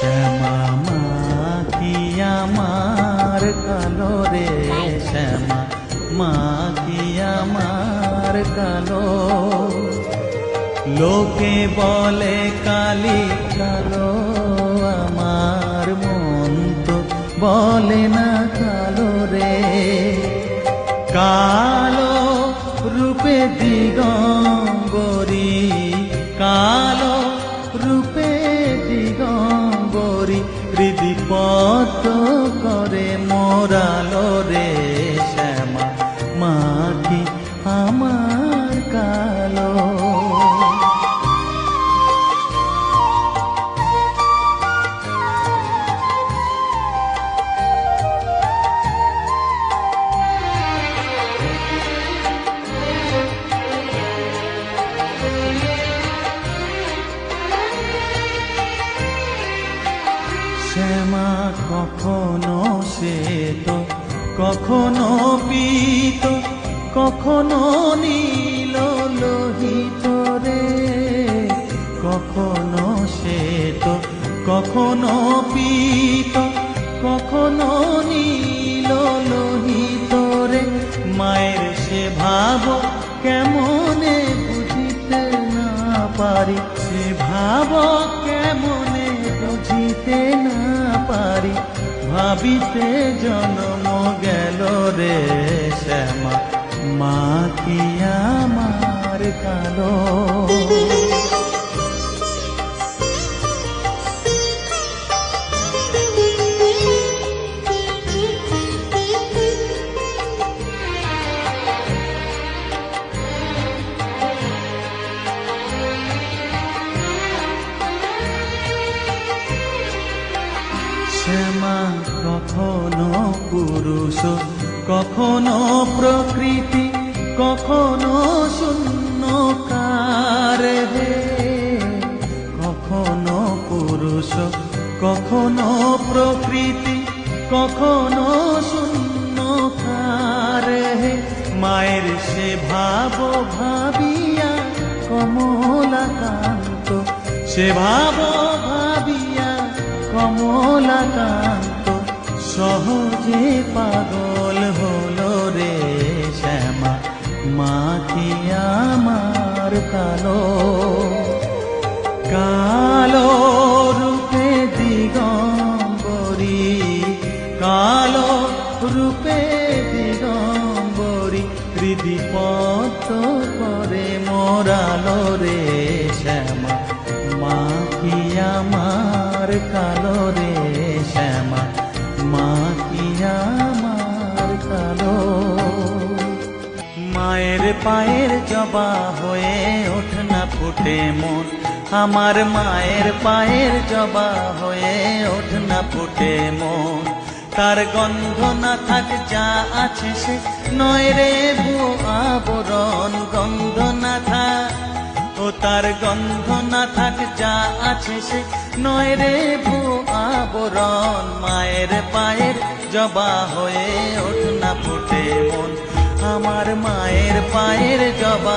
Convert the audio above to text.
শ্যামা মা কি আমার কালো রে, শ্যামা মা কি আমার কালো। লোকে বলে কালি কালো, আমার মন তো বলে না কালো রে। কালো রূপে দিগম্বরী, কালো রূপে দিগম্বরী, হৃদিপদ্ম করে মোরালো রে। শ্যামা মা কি আমার কালো। শ্যামা কখনো শ্বেত, কখনো পীত, কখনো নীল লোহিত রে। কখনো শ্বেত, কখনো পীত, কখনো নীল লোহিত রে। মায়ের সে ভাব কেমনে বুঝিতে না পারি, সে ভাব কেমনে বুঝিতে না পারি, ভাবিতে জন্ম গেল রে। শ্যামা মা কি আমার কালো। শ্যামা কখনো পুরুষ, কখনো প্রকৃতি, কখনো শূন্যকার হে। কখনো পুরুষ, কখনো প্রকৃতি, কখনো শূন্যকার হে। মায়ের সে ভাব ভাবিয়া কমলাকান্ত, সে ভাব ভাবিয়া কমলাকান্ত সহজে পাগল হলো রে। শ্যামা মা কি আমার কালো। কালো রূপে দিগম্বরী, কালো রূপে দিগম্বরী, হৃদিপদ্ম করে মোরালো রে। শ্যামা মা কি আমার কালো রে। শ্যামা মা কি আমার কালো। মায়ের পায়ের জবা হয়ে ওঠ না ফুটে মন, আমার মায়ের পায়ের জবা হয়ে ওঠ না ফুটে মন। তার গন্ধ না থাক যা আছে সে নয় রে ভুয়ো আবরণ, গন্ধ না থাক ও তার গন্ধ না থাক যা আছে সে নয় রে ভুয়ো আবরণ। মায়ের পায়ের জবা হয়ে ওঠ না ফুটে মন, আমার মায়ের পায়ের জবা।